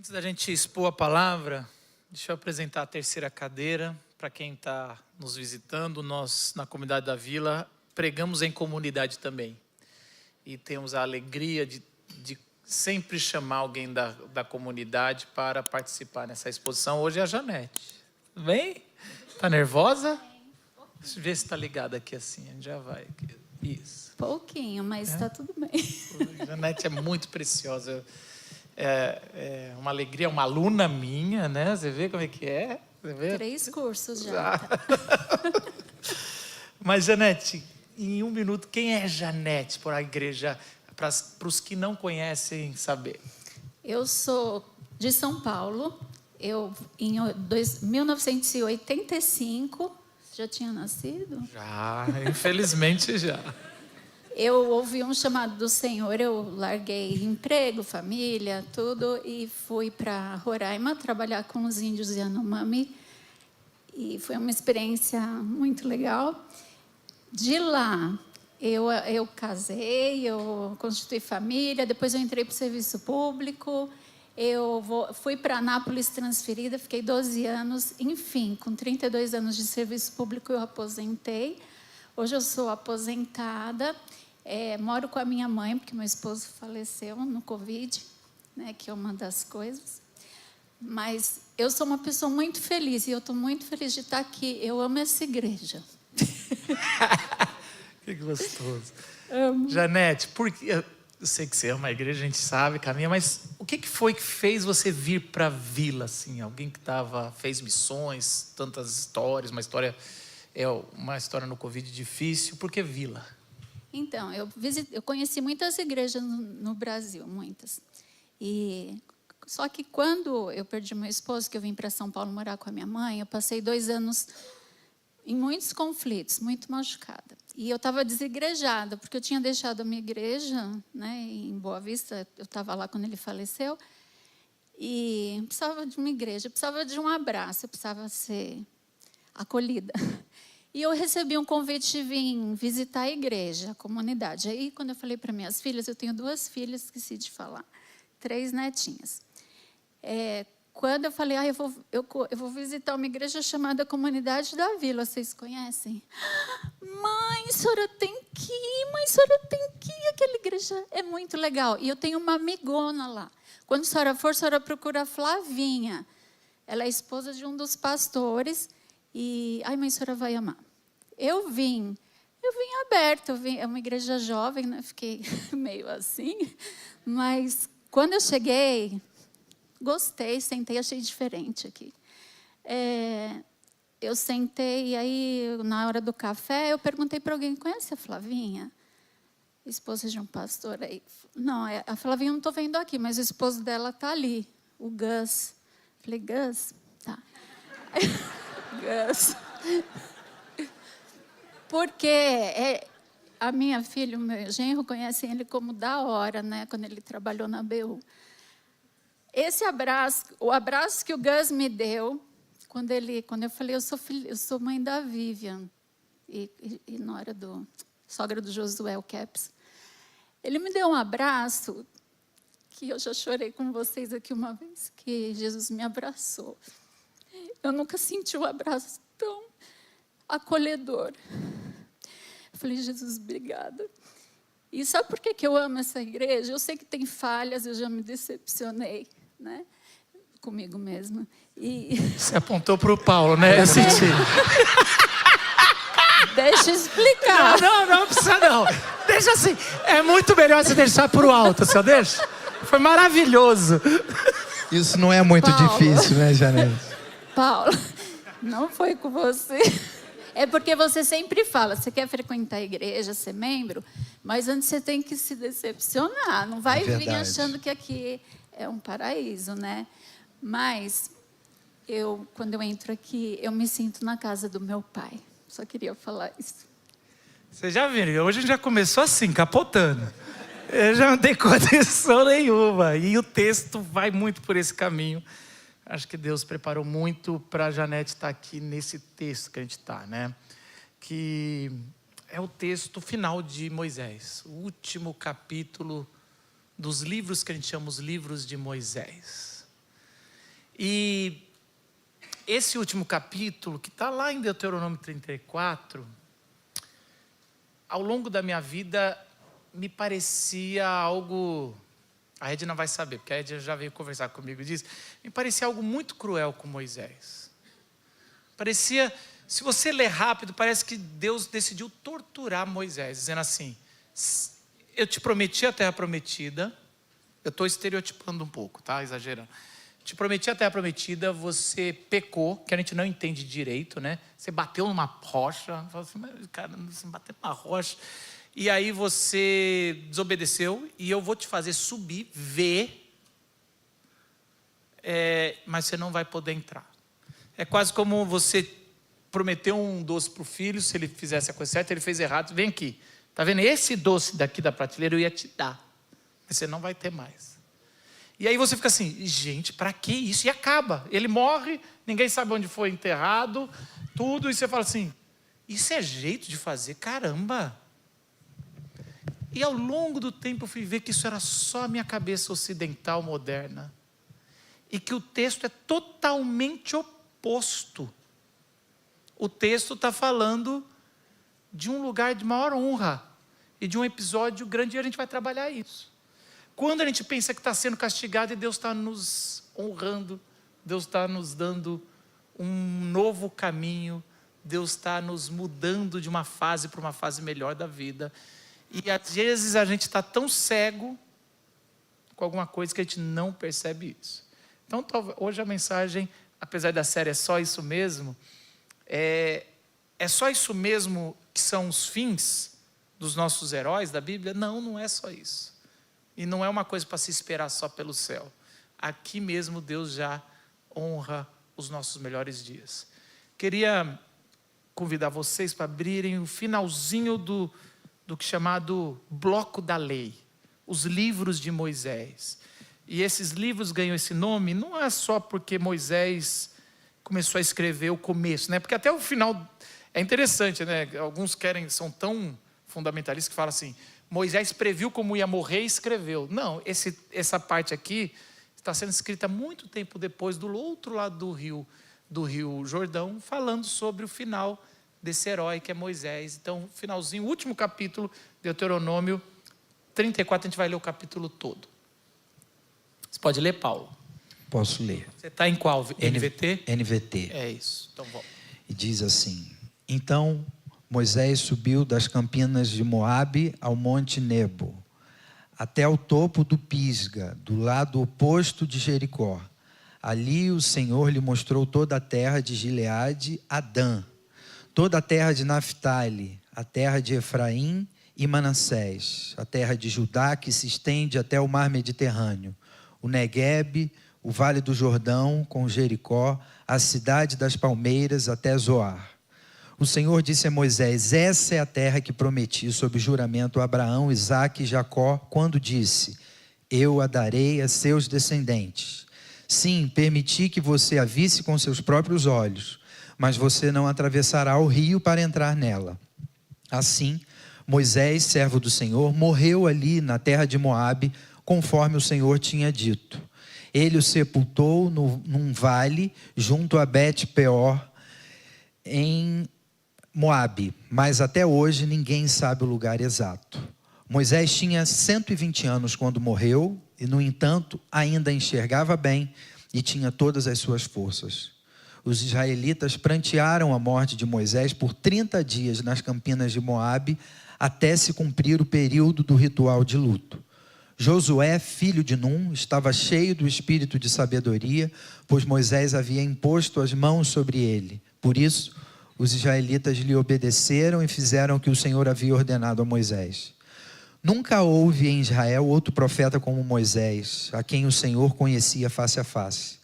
Antes da gente expor a palavra, deixa eu apresentar a terceira cadeira. Para quem está nos visitando, nós, na comunidade da Vila, pregamos em comunidade também. E temos a alegria de sempre chamar alguém da comunidade para participar nessa exposição. Hoje é a Janete. Tudo bem? Está nervosa? Deixa eu ver se está ligada aqui assim. A gente já vai. Isso. Pouquinho, mas está tudo bem. A Janete é muito preciosa. É uma alegria, uma aluna minha, né? Você vê como é que é? Você vê? 3 cursos já. Mas, Janete, em 1 minuto, quem é Janete para a igreja, para os que não conhecem saber? Eu sou de São Paulo. Em 1985, já tinha nascido? Já, infelizmente já. Eu ouvi um chamado do Senhor, eu larguei emprego, família, tudo, e fui para Roraima trabalhar com os índios Yanomami. E foi uma experiência muito legal. De lá, eu casei, eu constituí família, depois eu entrei para o serviço público, fui para Anápolis transferida, fiquei 12 anos, enfim, com 32 anos de serviço público eu aposentei. Hoje eu sou aposentada, moro com a minha mãe, porque meu esposo faleceu no Covid, né, que é uma das coisas. Mas eu sou uma pessoa muito feliz, e eu estou muito feliz de estar aqui. Eu amo essa igreja. Que gostoso. Amo. Janete, eu sei que você ama a igreja, a gente sabe, caminha, mas o que foi que fez você vir para a Vila? Assim? Alguém que fez missões, tantas histórias, uma história no Covid difícil, por que Vila? Então, eu conheci muitas igrejas no Brasil, muitas. Só que quando eu perdi meu esposo, que eu vim para São Paulo morar com a minha mãe, eu passei 2 anos em muitos conflitos, muito machucada. E eu estava desigrejada, porque eu tinha deixado a minha igreja, né, em Boa Vista, eu estava lá quando ele faleceu, e eu precisava de uma igreja, eu precisava de um abraço, eu precisava ser acolhida. E eu recebi um convite de vir visitar a igreja, a comunidade. Aí, quando eu falei para minhas filhas, eu tenho 2 filhas, esqueci de falar, 3 netinhas. Quando eu falei, eu vou visitar uma igreja chamada Comunidade da Vila, vocês conhecem? Mãe, a senhora tem que ir, aquela igreja é muito legal. E eu tenho uma amigona lá. Quando a senhora for, a senhora procura a Flavinha. Ela é esposa de um dos pastores. E, mãe, a senhora vai amar. Eu vim aberta, é uma igreja jovem, né? Fiquei meio assim. Mas quando eu cheguei, gostei, sentei, achei diferente aqui. Eu sentei, e aí, na hora do café, eu perguntei para alguém, conhece a Flavinha? Esposa de um pastor aí. Não, a Flavinha eu não estou vendo aqui, mas o esposo dela está ali, o Gus. Falei, Gus? Tá. Gus. Porque a minha filha, o meu genro, conhecem ele como da hora, né? Quando ele trabalhou na BU. Esse abraço, o abraço que o Gus me deu, quando eu falei, eu sou mãe da Vivian, e nora sogra do Josué, o Caps. Ele me deu um abraço, que eu já chorei com vocês aqui uma vez, que Jesus me abraçou. Eu nunca senti um abraço tão acolhedor. Eu falei, Jesus, obrigada. E sabe por que eu amo essa igreja? Eu sei que tem falhas, eu já me decepcionei, né? Comigo mesma. Você apontou para o Paulo, né? Eu senti. Deixa eu explicar. Não precisa não. Deixa assim. É muito melhor você deixar por alto, senhor. Deixa. Foi maravilhoso. Isso não é muito difícil, né, Janete? Paulo, não foi com você. É porque você sempre fala, você quer frequentar a igreja, ser membro, mas antes você tem que se decepcionar. Não vai vir achando que aqui é um paraíso, né? Mas, quando eu entro aqui, eu me sinto na casa do meu pai. Só queria falar isso. Vocês já viram, hoje a gente já começou assim, capotando. Eu já não dei condição nenhuma. E o texto vai muito por esse caminho. Acho que Deus preparou muito para a Janete estar aqui nesse texto que a gente está, né? Que é o texto final de Moisés. O último capítulo dos livros que a gente chama os livros de Moisés. E esse último capítulo, que está lá em Deuteronômio 34, ao longo da minha vida, me parecia algo... A Edna vai saber, porque a Edna já veio conversar comigo disso. Me parecia algo muito cruel com Moisés. Parecia, se você ler rápido, parece que Deus decidiu torturar Moisés, dizendo assim, eu te prometi a terra prometida, eu estou estereotipando um pouco, tá? Exagerando. Te prometi a terra prometida, você pecou, que a gente não entende direito, né? Você bateu numa rocha, fala assim, mas, cara, você bateu numa rocha. E aí você desobedeceu, e eu vou te fazer subir, ver, mas você não vai poder entrar. É quase como você prometeu um doce para o filho, se ele fizesse a coisa certa, ele fez errado, vem aqui. Está vendo? Esse doce daqui da prateleira eu ia te dar, mas você não vai ter mais. E aí você fica assim, gente, para que isso? E acaba. Ele morre, ninguém sabe onde foi enterrado, tudo, e você fala assim, isso é jeito de fazer? Caramba! E ao longo do tempo eu fui ver que isso era só a minha cabeça ocidental moderna. E que o texto é totalmente oposto. O texto está falando de um lugar de maior honra e de um episódio grande, e a gente vai trabalhar isso. Quando a gente pensa que está sendo castigado e Deus está nos honrando, Deus está nos dando um novo caminho, Deus está nos mudando de uma fase para uma fase melhor da vida. E às vezes a gente está tão cego com alguma coisa que a gente não percebe isso. Então hoje a mensagem, apesar da série É Só Isso Mesmo, é só isso mesmo que são os fins dos nossos heróis da Bíblia? Não, não é só isso. E não é uma coisa para se esperar só pelo céu. Aqui mesmo Deus já honra os nossos melhores dias. Queria convidar vocês para abrirem o finalzinho do que é chamado Bloco da Lei. Os livros de Moisés. E esses livros ganham esse nome, não é só porque Moisés começou a escrever o começo, né? Porque até o final é interessante, né? Alguns são tão fundamentalistas que falam assim, Moisés previu como ia morrer e escreveu. Não, essa parte aqui está sendo escrita muito tempo depois, do outro lado do rio Jordão, falando sobre o final desse herói que é Moisés. Então, finalzinho, último capítulo, Deuteronômio 34, a gente vai ler o capítulo todo. Você pode ler, Paulo? Posso ler. Você está em qual? NVT? NVT. É isso, então vamos. E diz assim, então Moisés subiu das campinas de Moabe ao monte Nebo, até o topo do Pisga, do lado oposto de Jericó. Ali o Senhor lhe mostrou toda a terra de Gileade a Dan, toda a terra de Naftali, a terra de Efraim e Manassés, a terra de Judá que se estende até o mar Mediterrâneo, o Neguebe, o vale do Jordão com Jericó, a cidade das palmeiras até Zoar. O Senhor disse a Moisés, essa é a terra que prometi sob juramento a Abraão, Isaque e Jacó, quando disse, eu a darei a seus descendentes. Sim, permiti que você a visse com seus próprios olhos, mas você não atravessará o rio para entrar nela. Assim, Moisés, servo do Senhor, morreu ali na terra de Moabe, conforme o Senhor tinha dito. Ele o sepultou num vale junto a Bet-peor, em Moabe, mas até hoje ninguém sabe o lugar exato. Moisés tinha 120 anos quando morreu e, no entanto, ainda enxergava bem e tinha todas as suas forças. Os israelitas prantearam a morte de Moisés por 30 dias nas campinas de Moabe, até se cumprir o período do ritual de luto. Josué, filho de Num, estava cheio do espírito de sabedoria, pois Moisés havia imposto as mãos sobre ele. Por isso, os israelitas lhe obedeceram e fizeram o que o Senhor havia ordenado a Moisés. Nunca houve em Israel outro profeta como Moisés, a quem o Senhor conhecia face a face.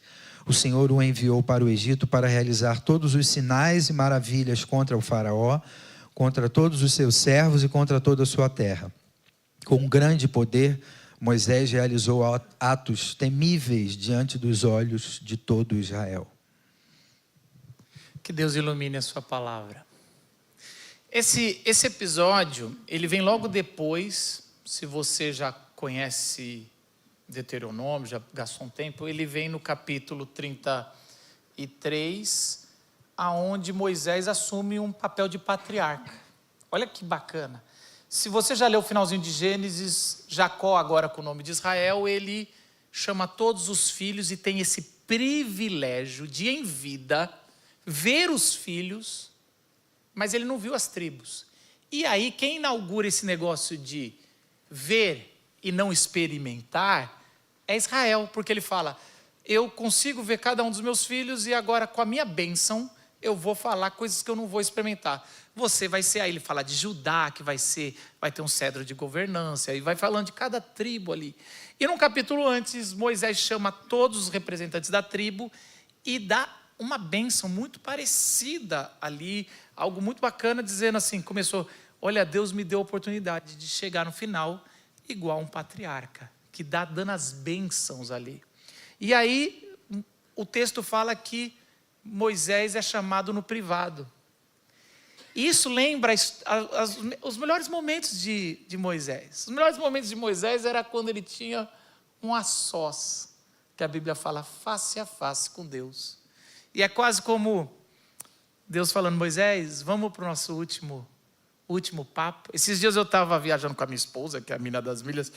O Senhor o enviou para o Egito para realizar todos os sinais e maravilhas contra o faraó, contra todos os seus servos e contra toda a sua terra. Com grande poder, Moisés realizou atos temíveis diante dos olhos de todo Israel. Que Deus ilumine a sua palavra. Esse episódio, ele vem logo depois, se você já conhece Deuteronômio, já gastou um tempo, ele vem no capítulo 33, aonde Moisés assume um papel de patriarca. Olha que bacana. Se você já leu o finalzinho de Gênesis, Jacó, agora com o nome de Israel, ele chama todos os filhos e tem esse privilégio de, em vida, ver os filhos, mas ele não viu as tribos. E aí, quem inaugura esse negócio de ver e não experimentar é Israel, porque ele fala, eu consigo ver cada um dos meus filhos e agora com a minha bênção eu vou falar coisas que eu não vou experimentar. Você vai ser, aí ele fala de Judá, que vai ter um cedro de governança, e vai falando de cada tribo ali. E num capítulo antes, Moisés chama todos os representantes da tribo e dá uma bênção muito parecida ali, algo muito bacana, dizendo assim, começou, olha, Deus me deu a oportunidade de chegar no final igual um patriarca, que dá dando as bênçãos ali. E aí, o texto fala que Moisés é chamado no privado. Isso lembra os melhores momentos de Moisés. Os melhores momentos de Moisés era quando ele tinha um a sós, que a Bíblia fala face a face com Deus. E é quase como Deus falando, Moisés, vamos para o nosso último papo. Esses dias eu estava viajando com a minha esposa, que é a mina das milhas,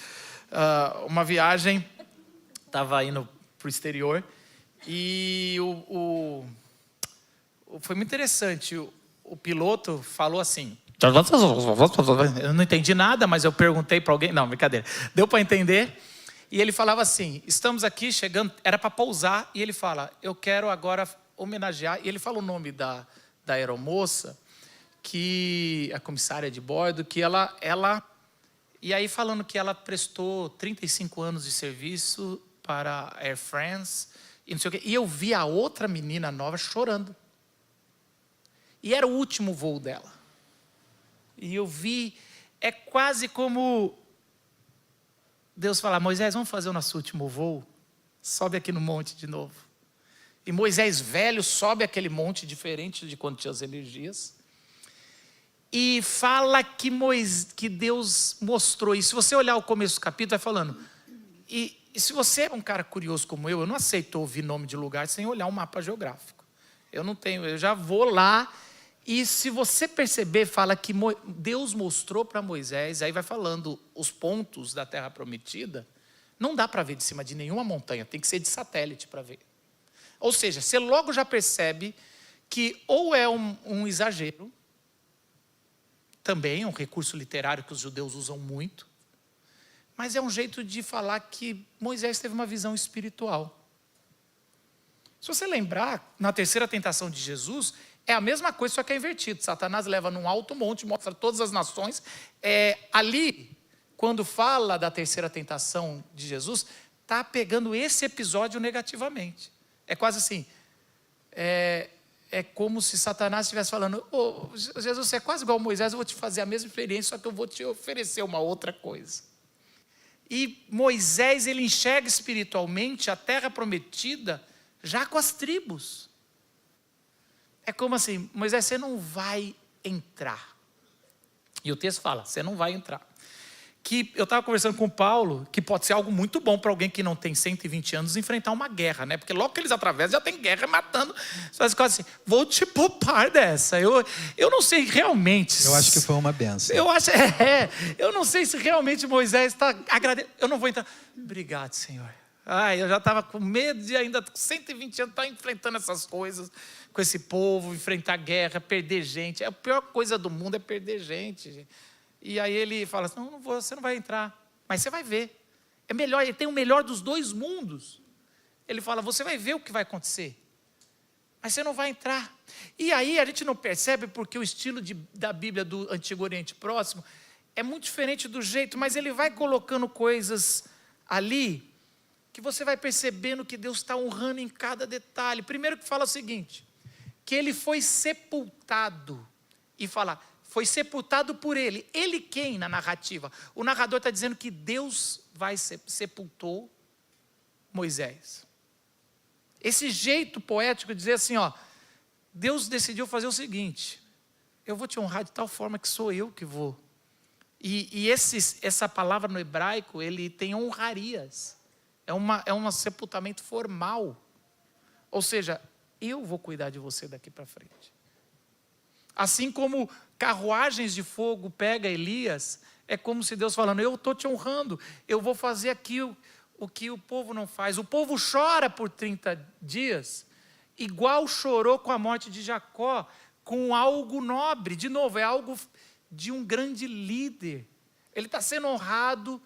uma viagem, estava indo para o exterior, e foi muito interessante. O piloto falou assim, eu não entendi nada, mas eu perguntei para alguém, não, brincadeira, deu para entender, e ele falava assim, estamos aqui chegando, era para pousar, e ele fala, eu quero agora homenagear, e ele fala o nome da aeromoça, que a comissária de bordo, que ela, e aí falando que ela prestou 35 anos de serviço para a Air France, e não sei o quê, e eu vi a outra menina nova chorando. E era o último voo dela. E eu vi, é quase como Deus falar, Moisés, vamos fazer o nosso último voo? Sobe aqui no monte de novo. E Moisés velho sobe aquele monte diferente de quando tinha as energias. E fala que Deus mostrou isso. Se você olhar o começo do capítulo, vai falando. E se você é um cara curioso como eu não aceito ouvir nome de lugar sem olhar um mapa geográfico. Eu já vou lá. E se você perceber, fala que Deus mostrou para Moisés, aí vai falando os pontos da terra prometida, não dá para ver de cima de nenhuma montanha, tem que ser de satélite para ver. Ou seja, você logo já percebe que ou é um exagero, também é um recurso literário que os judeus usam muito, mas é um jeito de falar que Moisés teve uma visão espiritual. Se você lembrar, na terceira tentação de Jesus, é a mesma coisa, só que é invertido. Satanás leva num alto monte, mostra todas as nações. Ali, quando fala da terceira tentação de Jesus, está pegando esse episódio negativamente. É quase assim, é como se Satanás estivesse falando, Jesus, você é quase igual a Moisés, eu vou te fazer a mesma experiência, só que eu vou te oferecer uma outra coisa. E Moisés, ele enxerga espiritualmente a terra prometida já com as tribos. É como assim, Moisés, você não vai entrar. E o texto fala, você não vai entrar. Que eu estava conversando com o Paulo, que pode ser algo muito bom para alguém que não tem 120 anos enfrentar uma guerra, né? Porque logo que eles atravessam, já tem guerra matando. Você fala assim, vou te poupar dessa. Eu não sei realmente. Eu acho que foi uma benção. Eu não sei se realmente Moisés está agradecendo. Eu não vou entrar. Obrigado, Senhor. Eu já estava com medo de ainda com 120 anos estar enfrentando essas coisas, com esse povo, enfrentar guerra, perder gente. A pior coisa do mundo é perder gente. E aí ele fala assim, não vou, você não vai entrar, mas você vai ver. É melhor, ele tem o melhor dos dois mundos. Ele fala, você vai ver o que vai acontecer, mas você não vai entrar. E aí a gente não percebe porque o estilo da Bíblia do Antigo Oriente Próximo é muito diferente do jeito, mas ele vai colocando coisas ali que você vai percebendo que Deus está honrando em cada detalhe. Primeiro que fala o seguinte, que ele foi sepultado, e fala, foi sepultado por ele. Ele quem na narrativa? O narrador está dizendo que Deus sepultou Moisés. Esse jeito poético de dizer assim, Deus decidiu fazer o seguinte, eu vou te honrar de tal forma que sou eu que vou. E essa palavra no hebraico, ele tem honrarias. é um sepultamento formal. Ou seja, eu vou cuidar de você daqui para frente. Assim como carruagens de fogo pega Elias, é como se Deus falando, eu estou te honrando, eu vou fazer aqui o que o povo não faz. O povo chora por 30 dias, igual chorou com a morte de Jacó, com algo nobre. De novo, é algo de um grande líder. Ele está sendo honrado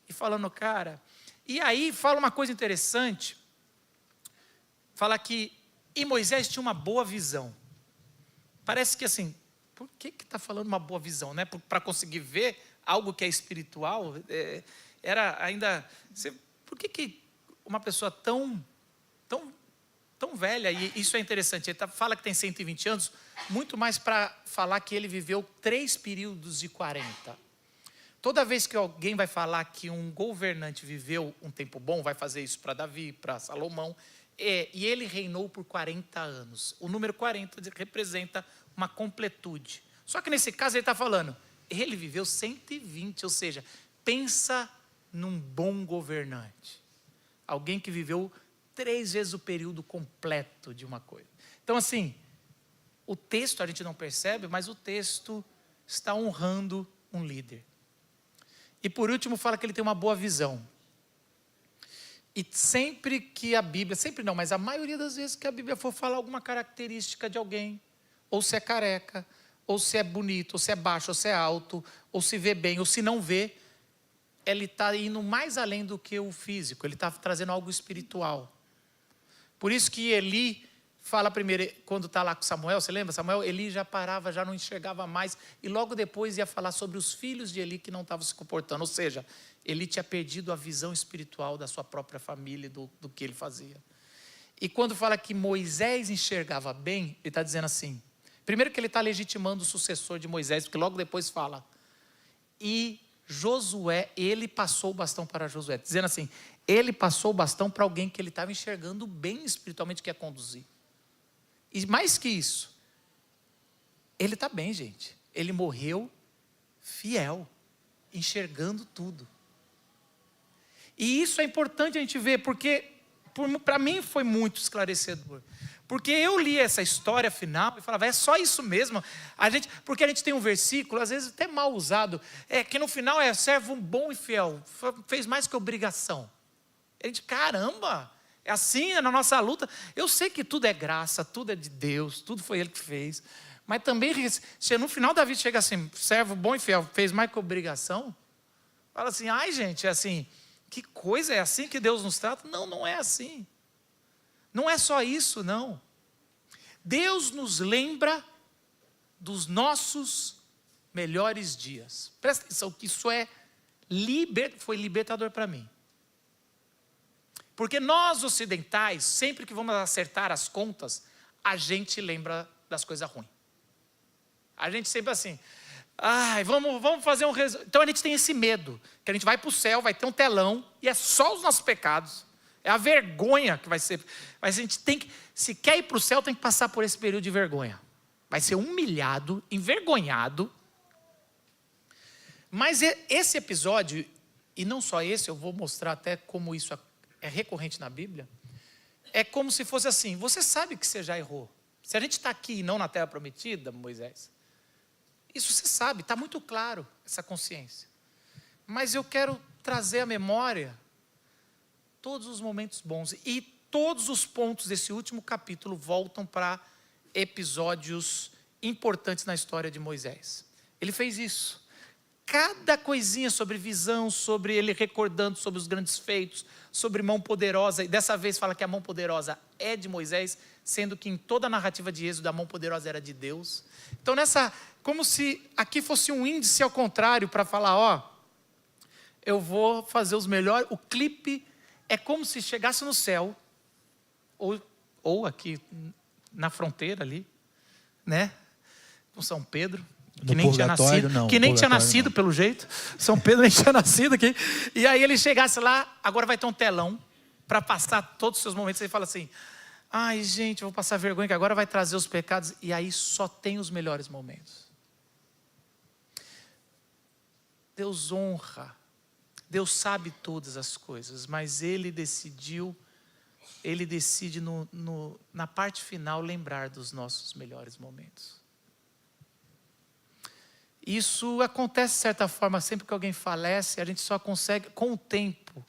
e falando, cara. E aí fala uma coisa interessante, fala que e Moisés tinha uma boa visão. Parece que assim, por que está falando uma boa visão, né? Para conseguir ver algo que é espiritual, era ainda... Por que uma pessoa tão velha, e isso é interessante, ele fala que tem 120 anos, muito mais para falar que ele viveu 3 períodos de 40. Toda vez que alguém vai falar que um governante viveu um tempo bom, vai fazer isso para Davi, para Salomão, e ele reinou por 40 anos. O número 40 representa uma completude. Só que nesse caso ele está falando, ele viveu 120, ou seja, pensa num bom governante. Alguém que viveu 3 vezes o período completo de uma coisa. Então assim, o texto a gente não percebe, mas o texto está honrando um líder. E por último fala que ele tem uma boa visão. E sempre que a Bíblia, sempre não, mas a maioria das vezes que a Bíblia for falar alguma característica de alguém, ou se é careca, ou se é bonito, ou se é baixo, ou se é alto, ou se vê bem, ou se não vê, ele está indo mais além do que o físico, ele está trazendo algo espiritual. Por isso que Eli fala primeiro, quando está lá com Samuel, você lembra? Samuel, Eli já parava, já não enxergava mais, e logo depois ia falar sobre os filhos de Eli que não estavam se comportando, ou seja, Eli tinha perdido a visão espiritual da sua própria família, do que ele fazia. E quando fala que Moisés enxergava bem, ele está dizendo assim, primeiro que ele está legitimando o sucessor de Moisés, porque logo depois fala, e Josué, ele passou o bastão para Josué, dizendo assim, ele passou o bastão para alguém que ele estava enxergando bem espiritualmente, que ia conduzir. E mais que isso, ele está bem, gente. Ele morreu fiel, enxergando tudo. E isso é importante a gente ver, porque para mim foi muito esclarecedor. Porque eu li essa história final e falava, é só isso mesmo? Porque a gente tem um versículo, às vezes até mal usado, que no final é servo bom e fiel, fez mais que obrigação. A gente, caramba, é assim na nossa luta. Eu sei que tudo é graça, tudo é de Deus, tudo foi Ele que fez. Mas também, se no final da vida chega assim, servo bom e fiel, fez mais que obrigação, fala assim, ai gente, é assim, que coisa, é assim que Deus nos trata? Não, não é assim. Não é só isso, não. Deus nos lembra dos nossos melhores dias. Presta atenção que isso foi libertador para mim. Porque nós ocidentais, sempre que vamos acertar as contas, a gente lembra das coisas ruins. A gente sempre assim, vamos fazer um resumo. Então a gente tem esse medo, que a gente vai para o céu, vai ter um telão, e é só os nossos pecados. É a vergonha que vai ser. Mas a gente tem que, se quer ir para o céu, tem que passar por esse período de vergonha. Vai ser humilhado, envergonhado. Mas esse episódio, e não só esse, eu vou mostrar até como isso é recorrente na Bíblia, é como se fosse assim, você sabe que você já errou. Se a gente está aqui e não na terra prometida, Moisés, isso você sabe, está muito claro, essa consciência. Mas eu quero trazer à memória todos os momentos bons. E todos os pontos desse último capítulo voltam para episódios importantes na história de Moisés. Ele fez isso. Cada coisinha sobre visão, sobre ele recordando sobre os grandes feitos, sobre mão poderosa, e dessa vez fala que a mão poderosa é de Moisés, sendo que em toda a narrativa de Êxodo a mão poderosa era de Deus. Então como se aqui fosse um índice ao contrário, para falar, eu vou fazer os melhores, o clipe é como se chegasse no céu, ou aqui na fronteira ali, né, com São Pedro, que nem tinha nascido, não. Pelo jeito. São Pedro nem tinha nascido aqui. E aí ele chegasse lá, agora vai ter um telão para passar todos os seus momentos. Ele fala assim, ai gente, eu vou passar vergonha que agora vai trazer os pecados. E aí só tem os melhores momentos. Deus honra, Deus sabe todas as coisas, mas Ele decide na parte final lembrar dos nossos melhores momentos. Isso acontece de certa forma, sempre que alguém falece, a gente só consegue, com o tempo,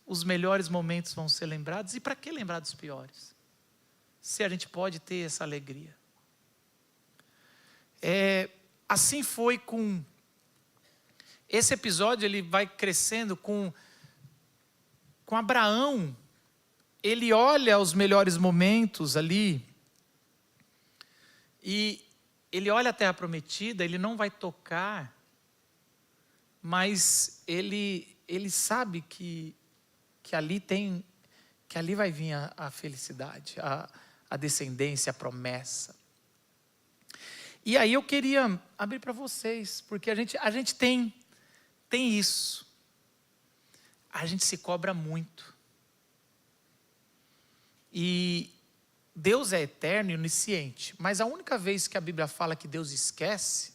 os melhores momentos vão ser lembrados. E para que lembrar dos piores? Se a gente pode ter essa alegria. Assim foi com... Esse episódio, ele vai crescendo com Abraão. Ele olha os melhores momentos ali. E ele olha a terra prometida, ele não vai tocar, mas ele sabe que ali vai vir a felicidade, a descendência, a promessa. E aí eu queria abrir para vocês, porque a gente tem isso. A gente se cobra muito. E Deus é eterno e onisciente, mas a única vez que a Bíblia fala que Deus esquece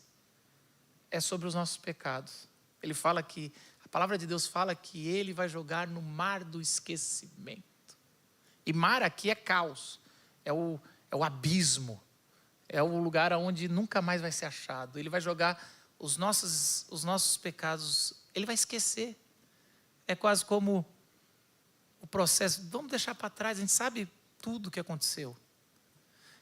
é sobre os nossos pecados. A palavra de Deus fala que Ele vai jogar no mar do esquecimento. E mar aqui é caos, é o abismo, é o lugar onde nunca mais vai ser achado. Ele vai jogar os nossos pecados, Ele vai esquecer. É quase como o processo, vamos deixar para trás, a gente sabe tudo o que aconteceu.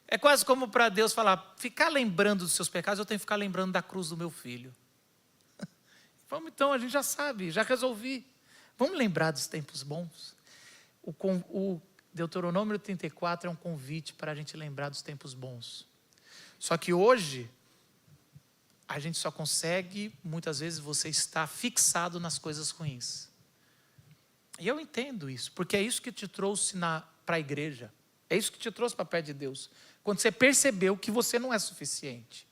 É quase como para Deus falar, ficar lembrando dos seus pecados, eu tenho que ficar lembrando da cruz do meu filho. Vamos então, a gente já sabe, já resolvi. Vamos lembrar dos tempos bons. O Deuteronômio 34 é um convite para a gente lembrar dos tempos bons. Só que hoje, a gente só consegue, muitas vezes, você está fixado nas coisas ruins. E eu entendo isso, porque é isso que te trouxe para a igreja. É isso que te trouxe para perto de Deus. Quando você percebeu que você não é suficiente.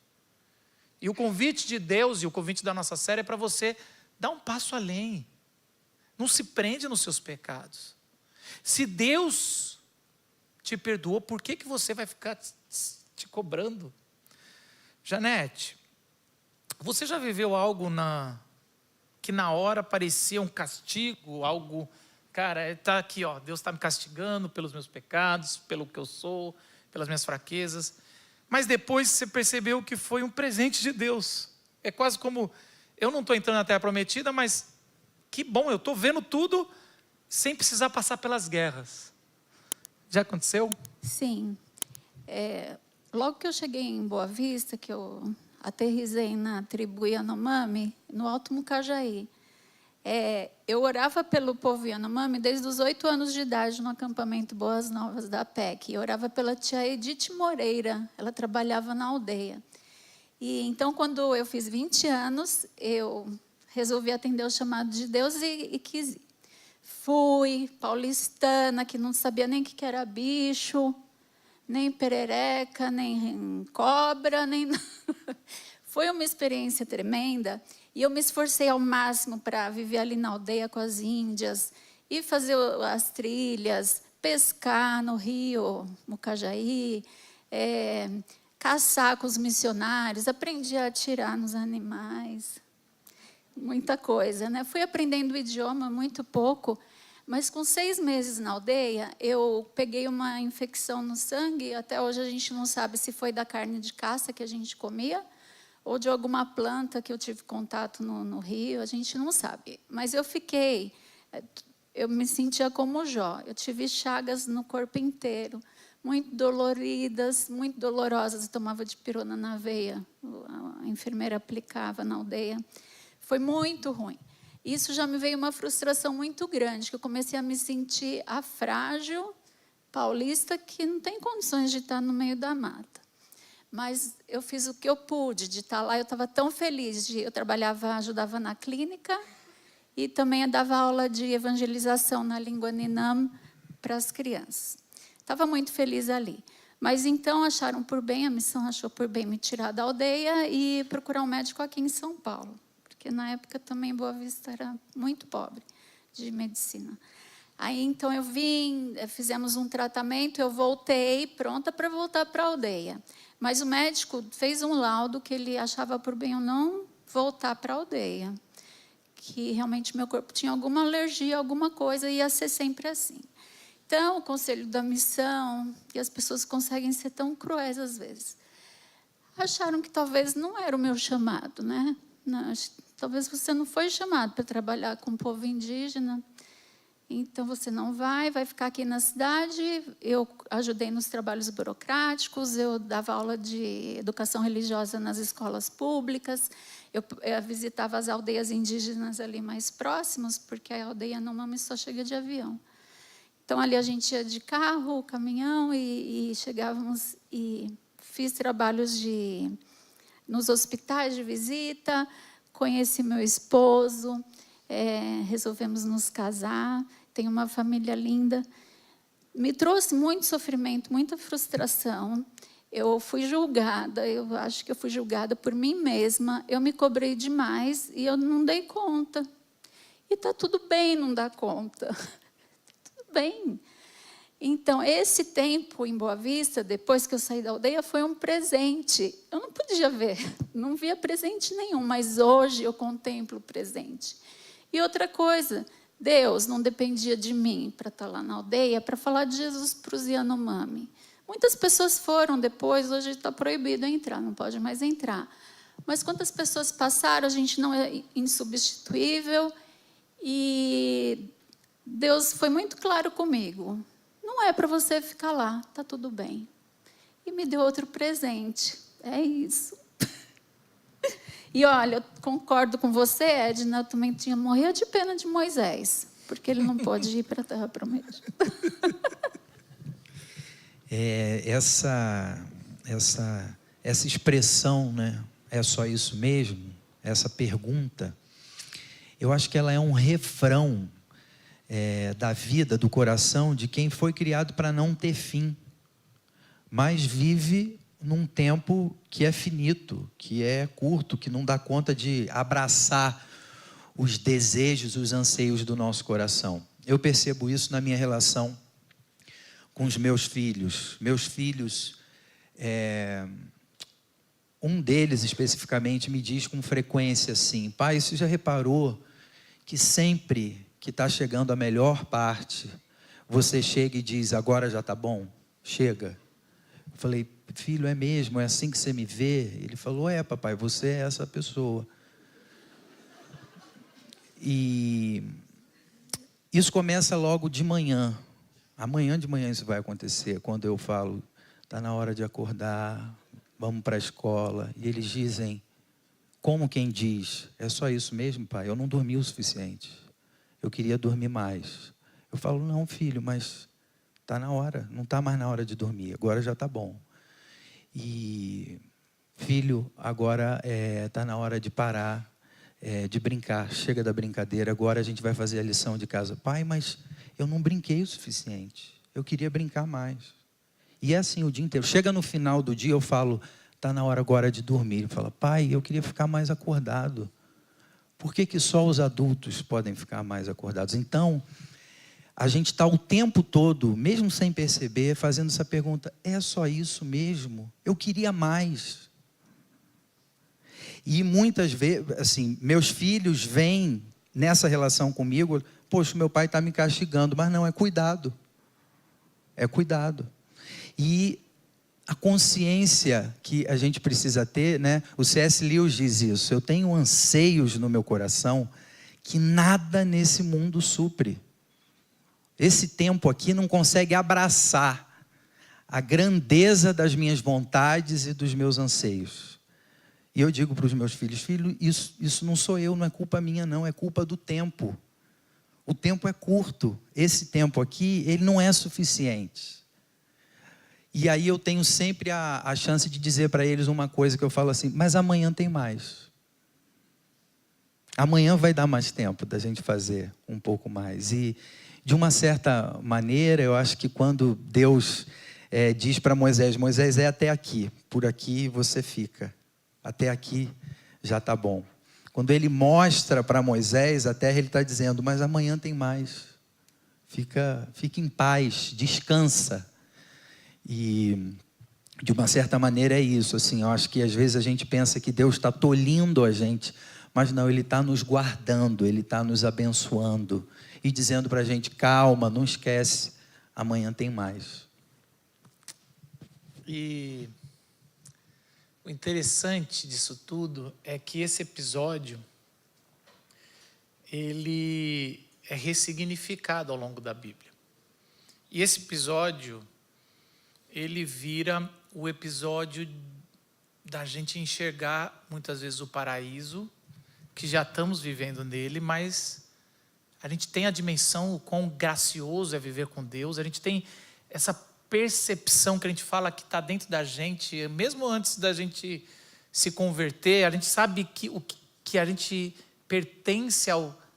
E o convite de Deus e o convite da nossa série é para você dar um passo além. Não se prende nos seus pecados. Se Deus te perdoou, por que você vai ficar te cobrando? Janete, você já viveu algo que na hora parecia um castigo, algo... Cara, está aqui, ó, Deus está me castigando pelos meus pecados, pelo que eu sou, pelas minhas fraquezas. Mas depois você percebeu que foi um presente de Deus. É quase como, eu não estou entrando na terra prometida, mas que bom, eu estou vendo tudo sem precisar passar pelas guerras. Já aconteceu? Sim. Logo que eu cheguei em Boa Vista, que eu aterrisei na tribo Yanomami, no Alto Mucajaí, eu orava pelo povo Yanomami desde os 8 anos de idade no acampamento Boas Novas da PEC. Eu orava pela tia Edith Moreira, ela trabalhava na aldeia. E então, quando eu fiz 20 anos, eu resolvi atender o chamado de Deus e quis ir. Fui paulistana, que não sabia nem o que era bicho, nem perereca, nem cobra, nem... Foi uma experiência tremenda. E eu me esforcei ao máximo para viver ali na aldeia com as índias, e fazer as trilhas, pescar no rio Mucajaí, caçar com os missionários, aprendi a atirar nos animais, muita coisa, né? Fui aprendendo o idioma muito pouco, mas com 6 meses na aldeia, eu peguei uma infecção no sangue, até hoje a gente não sabe se foi da carne de caça que a gente comia, ou de alguma planta que eu tive contato no rio, a gente não sabe. Mas eu me sentia como Jó. Eu tive chagas no corpo inteiro, muito doloridas, muito dolorosas. Eu tomava dipirona na veia, a enfermeira aplicava na aldeia. Foi muito ruim. Isso já me veio uma frustração muito grande, que eu comecei a me sentir a frágil paulista que não tem condições de estar no meio da mata. Mas eu fiz o que eu pude de estar lá. Eu estava tão feliz. Eu ajudava na clínica e também dava aula de evangelização na língua Ninam para as crianças. Estava muito feliz ali. Mas então acharam por bem, a missão achou por bem me tirar da aldeia e procurar um médico aqui em São Paulo. Porque na época também Boa Vista era muito pobre de medicina. Aí então eu vim, fizemos um tratamento, eu voltei pronta para voltar para a aldeia. Mas o médico fez um laudo que ele achava por bem eu não voltar para a aldeia. que realmente meu corpo tinha alguma alergia, alguma coisa, e ia ser sempre assim. Então, o conselho da missão, e as pessoas conseguem ser tão cruéis às vezes, acharam que talvez não era o meu chamado, né? Não, talvez você não foi chamado para trabalhar com o povo indígena, então você não vai ficar aqui na cidade. Eu ajudei nos trabalhos burocráticos, eu dava aula de educação religiosa nas escolas públicas, eu visitava as aldeias indígenas ali mais próximas, porque a aldeia Yanomami só chega de avião. Então, ali a gente ia de carro, caminhão, e chegávamos e fiz trabalhos nos hospitais de visita, conheci meu esposo, resolvemos nos casar, tenho uma família linda. Me trouxe muito sofrimento, muita frustração. Eu fui julgada, eu acho que eu fui julgada por mim mesma, eu me cobrei demais e eu não dei conta. E está tudo bem não dar conta. Tudo bem. Então, esse tempo em Boa Vista, depois que eu saí da aldeia, foi um presente. Eu não podia ver, não via presente nenhum, mas hoje eu contemplo o presente. E outra coisa, Deus não dependia de mim para estar lá na aldeia, para falar de Jesus para os Yanomami. Muitas pessoas foram depois, hoje está proibido entrar, não pode mais entrar. Mas quantas pessoas passaram, a gente não é insubstituível, e Deus foi muito claro comigo. Não é para você ficar lá, está tudo bem. E me deu outro presente, é isso. E olha, eu concordo com você, Edna, eu também morria de pena de Moisés, porque ele não pode ir para a Terra Prometida. Essa expressão, né? É só isso mesmo? Essa pergunta, eu acho que ela é um refrão da vida, do coração de quem foi criado para não ter fim, mas vive num tempo que é finito, que é curto, que não dá conta de abraçar os desejos, os anseios do nosso coração. Eu percebo isso na minha relação com os meus filhos. Meus filhos, um deles especificamente me diz com frequência assim: pai, você já reparou que sempre que está chegando a melhor parte, você chega e diz, agora já está bom? Chega. Eu falei, filho, é mesmo? É assim que você me vê? Ele falou, papai, você é essa pessoa. E isso começa logo de manhã. Amanhã de manhã isso vai acontecer, quando eu falo, está na hora de acordar, vamos para a escola. E eles dizem, como quem diz, é só isso mesmo, pai? Eu não dormi o suficiente. Eu queria dormir mais. Eu falo, não, filho, mas está na hora, não está mais na hora de dormir, agora já está bom. E, filho, agora está na hora de parar, de brincar, chega da brincadeira, agora a gente vai fazer a lição de casa. Pai, mas eu não brinquei o suficiente, eu queria brincar mais. E é assim o dia inteiro. Chega no final do dia, eu falo, está na hora agora de dormir. Ele fala, pai, eu queria ficar mais acordado. Por que só os adultos podem ficar mais acordados? Então, a gente está o tempo todo, mesmo sem perceber, fazendo essa pergunta, é só isso mesmo? Eu queria mais. E muitas vezes, assim, meus filhos vêm nessa relação comigo, poxa, meu pai está me castigando, mas não, é cuidado. É cuidado. E a consciência que a gente precisa ter, né? O C.S. Lewis diz isso, eu tenho anseios no meu coração que nada nesse mundo supre. Esse tempo aqui não consegue abraçar a grandeza das minhas vontades e dos meus anseios. E eu digo para os meus filhos, filho, isso não sou eu, não é culpa minha não, é culpa do tempo. O tempo é curto, esse tempo aqui, ele não é suficiente. E aí eu tenho sempre a chance de dizer para eles uma coisa que eu falo assim, mas amanhã tem mais. Amanhã vai dar mais tempo da gente fazer um pouco mais. E de uma certa maneira, eu acho que quando Deus diz para Moisés, Moisés, até aqui, por aqui você fica. Até aqui já está bom. Quando ele mostra para Moisés a terra, ele está dizendo, mas amanhã tem mais. Fica em paz, descansa. E de uma certa maneira é isso, assim, eu acho que às vezes a gente pensa que Deus está tolhindo a gente Mas não, Ele está nos guardando, Ele está nos abençoando e dizendo para a gente, calma, não esquece, amanhã tem mais. E o interessante disso tudo é que esse episódio, ele é ressignificado ao longo da Bíblia. E esse episódio, ele vira o episódio da gente enxergar muitas vezes o paraíso, que já estamos vivendo nele, mas a gente tem a dimensão, o quão gracioso é viver com Deus, a gente tem essa percepção que a gente fala que está dentro da gente, mesmo antes da gente se converter, a gente sabe que a gente pertence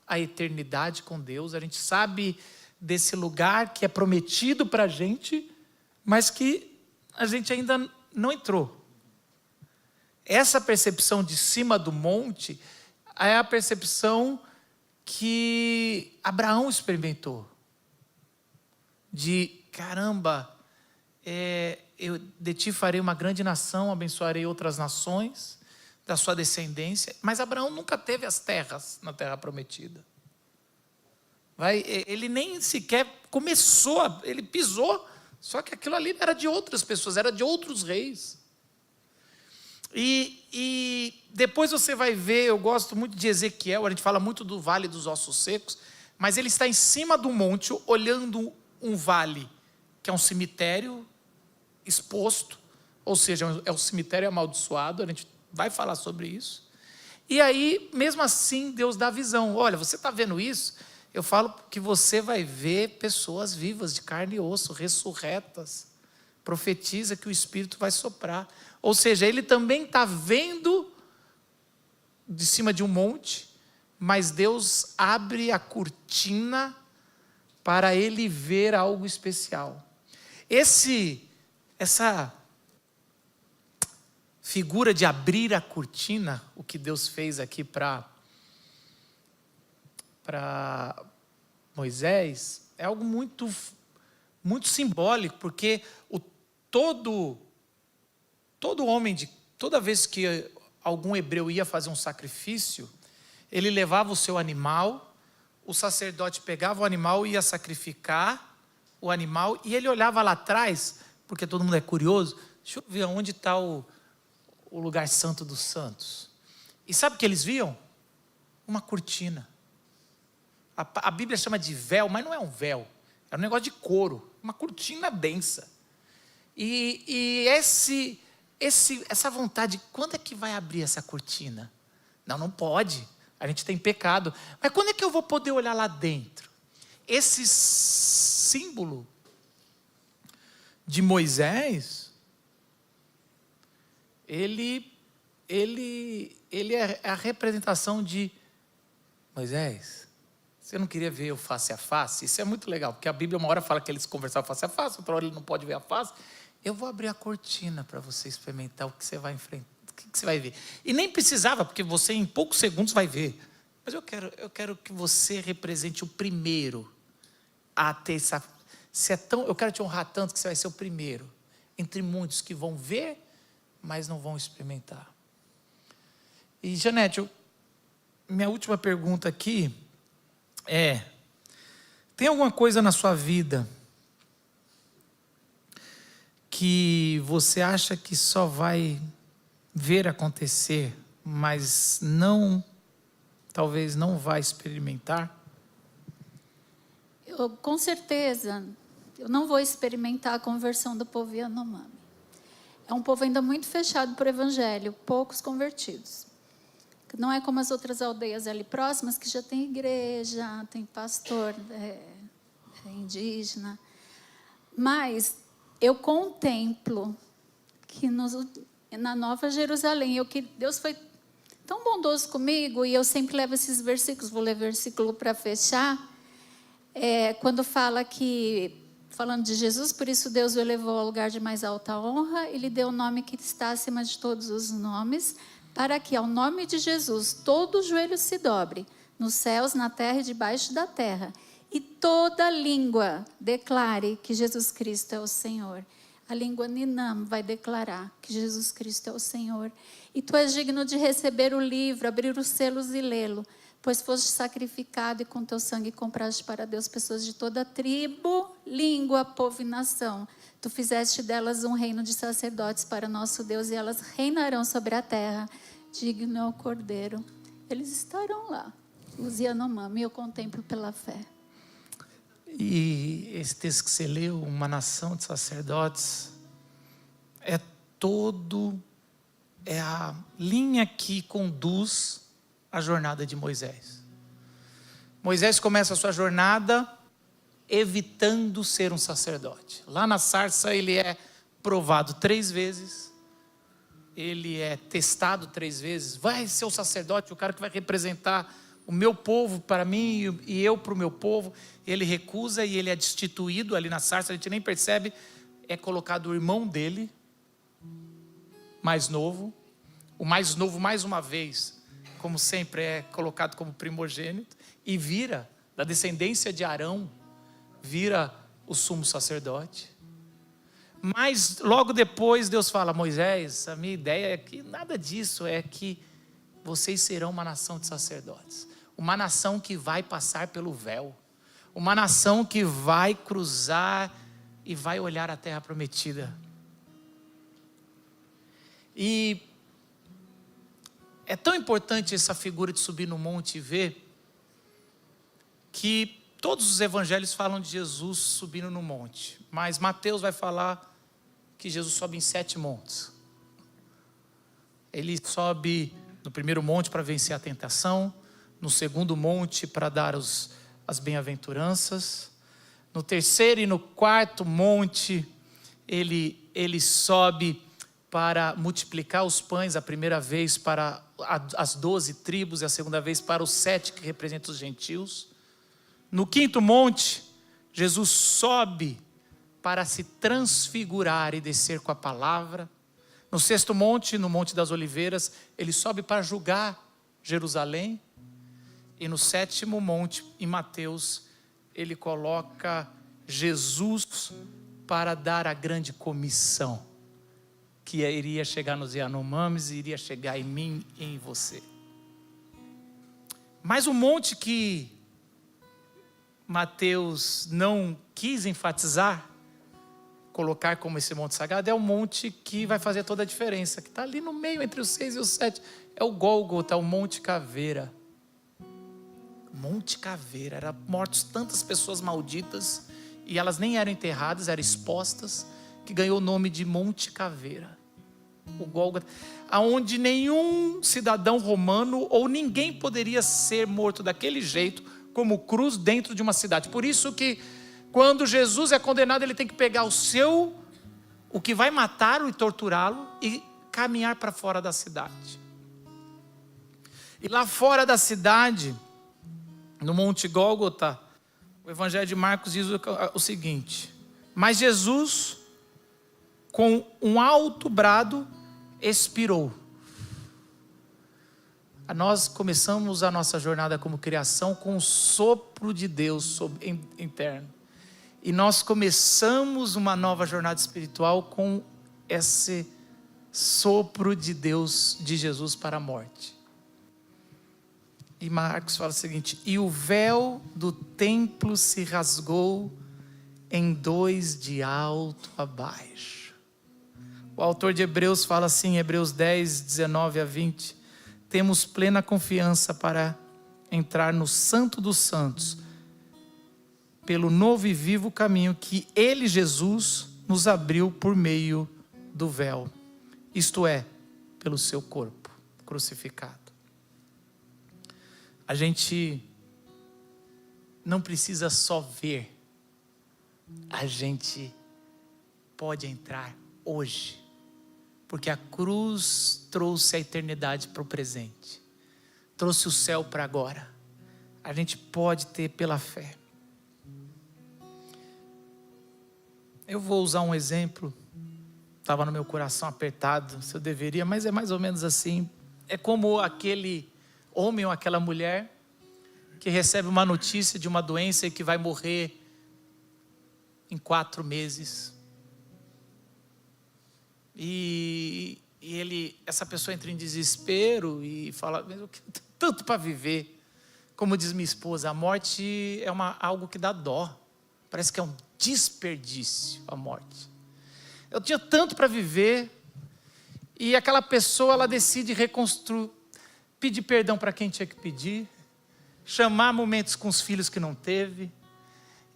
à eternidade com Deus, a gente sabe desse lugar que é prometido para a gente, mas que a gente ainda não entrou. Essa percepção de cima do monte é a percepção que Abraão experimentou. De, caramba, eu de ti farei uma grande nação, abençoarei outras nações, da sua descendência. Mas Abraão nunca teve as terras na terra prometida. Ele nem sequer começou, ele pisou, só que aquilo ali era de outras pessoas, era de outros reis. E depois você vai ver, eu gosto muito de Ezequiel, a gente fala muito do Vale dos Ossos Secos, mas ele está em cima do monte, olhando um vale, que é um cemitério exposto, ou seja, é um cemitério amaldiçoado, a gente vai falar sobre isso. E aí, mesmo assim, Deus dá a visão. Olha, você está vendo isso? Eu falo que você vai ver pessoas vivas, de carne e osso, ressurretas. Profetiza que o Espírito vai soprar. Ou seja, ele também está vendo de cima de um monte, mas Deus abre a cortina para ele ver algo especial. Essa figura de abrir a cortina, o que Deus fez aqui para Moisés, é algo muito, muito simbólico, porque todo homem, toda vez que algum hebreu ia fazer um sacrifício, ele levava o seu animal, o sacerdote pegava o animal e ia sacrificar o animal, e ele olhava lá atrás, porque todo mundo é curioso, deixa eu ver onde está o lugar santo dos santos. E sabe o que eles viam? Uma cortina. A Bíblia chama de véu, mas não é um véu, é um negócio de couro, uma cortina densa. E essa vontade, quando é que vai abrir essa cortina? Não pode, a gente tem pecado. Mas quando é que eu vou poder olhar lá dentro? Esse símbolo de Moisés, ele é a representação de Moisés. Você não queria ver o face a face? Isso é muito legal, porque a Bíblia uma hora fala que eles conversavam face a face, outra hora ele não pode ver a face. Eu vou abrir a cortina para você experimentar o que você vai enfrentar, o que você vai ver. E nem precisava, porque você em poucos segundos vai ver. Mas eu quero que você represente o primeiro a ter essa... eu quero te honrar tanto que você vai ser o primeiro entre muitos que vão ver, mas não vão experimentar. E, Janete, minha última pergunta aqui tem alguma coisa na sua vida que você acha que só vai ver acontecer, mas talvez não vai experimentar? Com certeza, eu não vou experimentar a conversão do povo Yanomami. É um povo ainda muito fechado para o evangelho, poucos convertidos. Não é como as outras aldeias ali próximas, que já tem igreja, tem pastor indígena. Mas eu contemplo que na Nova Jerusalém, Deus foi tão bondoso comigo, e eu sempre levo esses versículos, vou ler versículo para fechar, quando fala falando de Jesus, por isso Deus o elevou ao lugar de mais alta honra, e lhe deu o nome que está acima de todos os nomes, para que ao nome de Jesus todo joelho se dobre, nos céus, na terra e debaixo da terra, e toda língua declare que Jesus Cristo é o Senhor, A língua Ninam vai declarar que Jesus Cristo é o Senhor. E tu és digno de receber o livro, abrir os selos e lê-lo, pois foste sacrificado e com teu sangue compraste para Deus pessoas de toda tribo, língua, povo e nação. Tu fizeste delas um reino de sacerdotes para nosso Deus e elas reinarão sobre a terra. Digno é o Cordeiro. Eles estarão lá, os Yanomami, eu contemplo pela fé. E esse texto que você leu, uma nação de sacerdotes, é a linha que conduz a jornada de Moisés. Moisés começa a sua jornada evitando ser um sacerdote. Lá na sarça ele é provado 3 vezes, ele é testado 3 vezes, vai ser o sacerdote, o cara que vai representar o meu povo para mim e eu para o meu povo. Ele recusa e ele é destituído ali na sarça, a gente nem percebe, é colocado o irmão dele, mais novo. O mais novo, mais uma vez, como sempre, é colocado como primogênito e vira, da descendência de Arão, vira o sumo sacerdote. Mas logo depois Deus fala: Moisés, a minha ideia é que nada disso, é que vocês serão uma nação de sacerdotes. Uma nação que vai passar pelo véu. Uma nação que vai cruzar e vai olhar a terra prometida. E é tão importante essa figura de subir no monte e ver, que todos os evangelhos falam de Jesus subindo no monte. Mas Mateus vai falar que Jesus sobe em 7 montes. Ele sobe no primeiro monte para vencer a tentação, no segundo monte para dar as bem-aventuranças, no terceiro e no quarto monte ele sobe para multiplicar os pães, a primeira vez para as 12 tribos e a segunda vez para os 7 que representam os gentios. No quinto monte, Jesus sobe para se transfigurar e descer com a palavra. No sexto monte, no Monte das Oliveiras, ele sobe para julgar Jerusalém. E no sétimo monte, em Mateus, ele coloca Jesus para dar a grande comissão, que iria chegar nos Yanomamis e iria chegar em mim e em você. Mas o monte que Mateus não quis enfatizar, colocar como esse monte sagrado, é o monte que vai fazer toda a diferença, que está ali no meio entre os 6 e os 7, é o Gólgota, o Monte Caveira. Monte Caveira, eram mortos tantas pessoas malditas, e elas nem eram enterradas, eram expostas, que ganhou o nome de Monte Caveira. O Gólgota, aonde nenhum cidadão romano ou ninguém poderia ser morto daquele jeito, como cruz dentro de uma cidade. Por isso que quando Jesus é condenado, ele tem que pegar o que vai matá-lo e torturá-lo e caminhar para fora da cidade. E lá fora da cidade, no Monte Gólgota, o Evangelho de Marcos diz o seguinte: mas Jesus, com um alto brado, expirou. Nós começamos a nossa jornada como criação com o sopro de Deus interno. E nós começamos uma nova jornada espiritual com esse sopro de Deus, de Jesus para a morte. E Marcos fala o seguinte: e o véu do templo se rasgou em 2 de alto a baixo. O autor de Hebreus fala assim, Hebreus 10, 19 a 20, temos plena confiança para entrar no Santo dos Santos, pelo novo e vivo caminho que Ele, Jesus, nos abriu por meio do véu, isto é, pelo seu corpo crucificado. A gente não precisa só ver, a gente pode entrar hoje, porque a cruz trouxe a eternidade para o presente, trouxe o céu para agora. A gente pode ter pela fé. Eu vou usar um exemplo, estava no meu coração apertado, se eu deveria, mas é mais ou menos assim. É como aquele homem ou aquela mulher que recebe uma notícia de uma doença e que vai morrer em 4 meses. E essa pessoa entra em desespero e fala, mas eu quero tanto para viver. Como diz minha esposa, a morte é algo que dá dó. Parece que é um desperdício a morte. Eu tinha tanto para viver, e aquela pessoa, ela decide reconstruir, pedir perdão para quem tinha que pedir, chamar momentos com os filhos que não teve,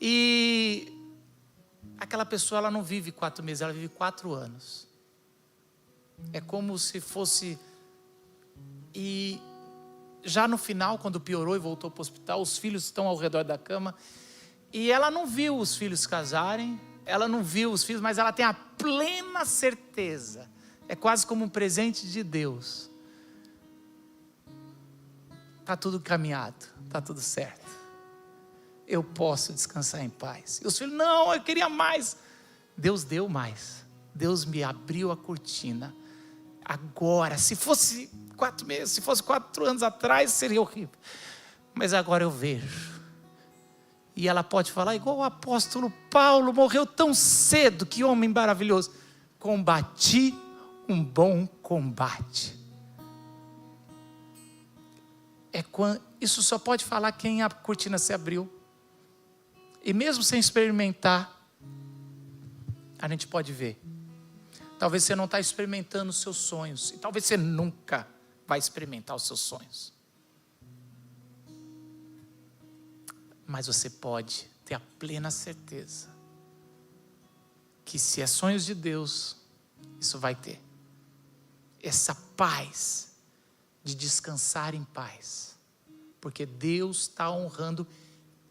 e aquela pessoa, ela não vive 4 meses, ela vive 4 anos. É como se fosse... E já no final, quando piorou e voltou para o hospital, os filhos estão ao redor da cama, e ela não viu os filhos casarem, ela não viu os filhos, mas ela tem a plena certeza, é quase como um presente de Deus. Está tudo caminhado, está tudo certo. Eu posso descansar em paz. E os filhos, não, eu queria mais. Deus deu mais. Deus me abriu a cortina. Agora, se fosse 4 meses, se fosse 4 anos atrás, seria horrível. Mas agora eu vejo. E ela pode falar igual o apóstolo Paulo, morreu tão cedo, que homem maravilhoso. Combati um bom combate. Isso só pode falar quem a cortina se abriu. E mesmo sem experimentar, a gente pode ver. Talvez você não está experimentando os seus sonhos. E talvez você nunca vai experimentar os seus sonhos. Mas você pode ter a plena certeza que se é sonhos de Deus, isso vai ter. Essa paz de descansar em paz. Porque Deus está honrando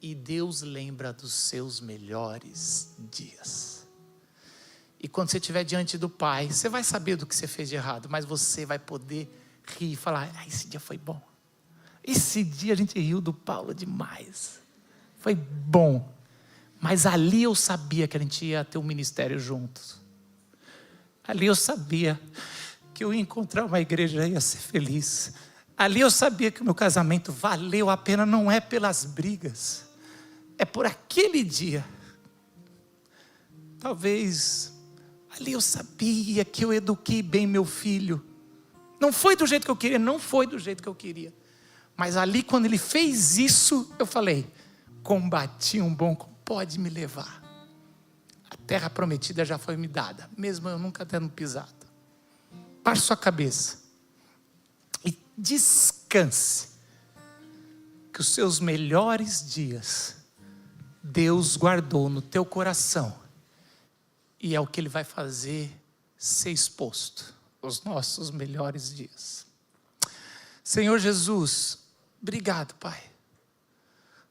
e Deus lembra dos seus melhores dias. E quando você estiver diante do Pai, você vai saber do que você fez de errado, mas você vai poder rir e falar, esse dia foi bom. Esse dia a gente riu do Paulo demais. Foi bom. Mas ali eu sabia que a gente ia ter um ministério juntos. Ali eu sabia que eu ia encontrar uma igreja e ia ser feliz. Ali eu sabia que o meu casamento valeu a pena, não é pelas brigas. É por aquele dia. Talvez ali eu sabia que eu eduquei bem meu filho. Não foi do jeito que eu queria, não foi do jeito que eu queria. Mas ali quando ele fez isso, eu falei, combati um bom, pode me levar. A terra prometida já foi me dada, mesmo eu nunca tendo pisado. Baixe sua cabeça e descanse, que os seus melhores dias Deus guardou no teu coração, e é o que Ele vai fazer ser exposto, os nossos melhores dias. Senhor Jesus, obrigado, Pai.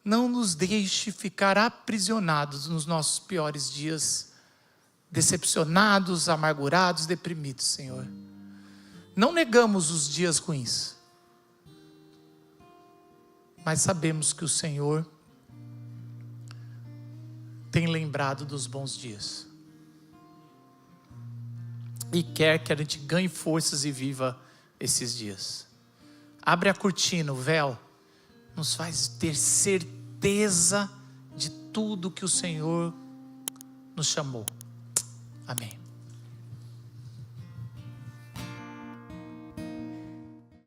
Não nos deixe ficar aprisionados nos nossos piores dias, decepcionados, amargurados, deprimidos, Senhor. Não negamos os dias ruins, mas sabemos que o Senhor tem lembrado dos bons dias e quer que a gente ganhe forças e viva esses dias. Abre a cortina, o véu, nos faz ter certeza de tudo que o Senhor nos chamou. Amém.